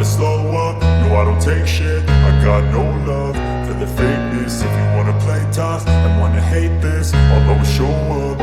never slow up, no I don't take shit. I got no love for the fakeness. If you wanna play tough and wanna hate this, I'll always show up.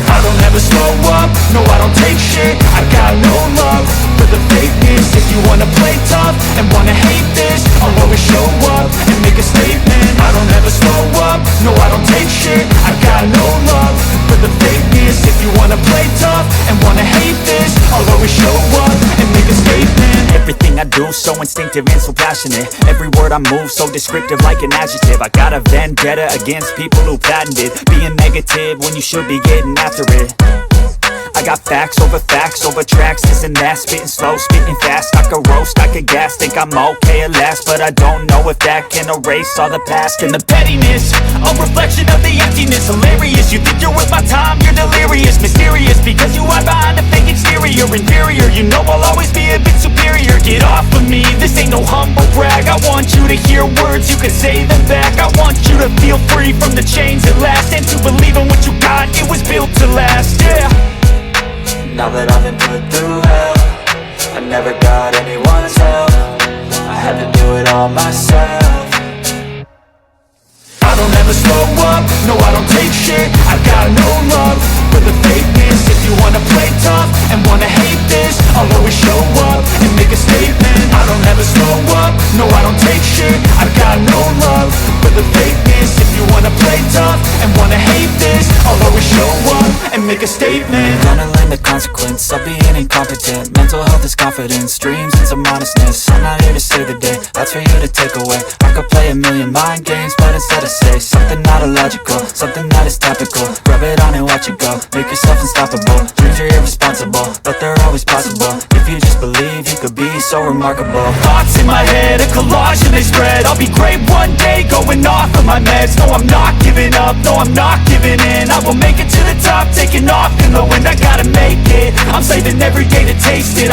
I don't ever slow up, no I don't take shit. I got no love for the fakeness. If you wanna play tough and wanna hate this, I'll always show up and make a statement. I don't ever slow up, no I don't take shit. I got no love for the fakeness. If you wanna play tough and wanna hate this, I'll always show up and make a statement. Everything I do so instinctive and so passionate. Every word I move so descriptive like an adjective. I got a vendetta against people who patented being negative when you should be getting after it. I got facts over tracks, this and that. Spitting slow, spitting fast, I could roast, I could gas. Think I'm okay at last, but I don't know if that can erase all the past. And the pettiness, a reflection of the emptiness. Hilarious, you think you're worth my time, you're delirious. Mysterious, because you hide behind a fake exterior. Inferior, you know I'll always be a bit superior. Get off of me, this ain't no humble brag. I want you to hear words, you can say them back. I want you to feel free from the chains at last, and to believe in what you got, it was built to last, yeah. Now that I've been put through hell, I never got anyone's help. I had to do it all myself. I don't ever slow up, no I don't take shit. I got no love for the fakeness. If you wanna play tough and wanna hate this, I'll always show up and make a statement. I don't ever slow up, no I don't take shit. I got no love for the fakeness. If you wanna play tough and wanna hate this, I'll always show up and make a statement. Gonna learn the consequence of being incompetent. Mental health is confidence, dreams and some honestness. I'm not here to save the day, that's for you to take away. I could play a million mind games, but instead I say something not illogical, something that is topical. Rub it on and watch it go, make yourself unstoppable. Dreams are irresponsible, but they're always possible. If you just believe, you could be so remarkable. Thoughts in my head, a collage and they spread. I'll be great one day, going off of my meds. No, I'm not giving up, no, I'm not giving in. I will make it to the top, taking off in the wind. I gotta make it, I'm saving every day to taste it.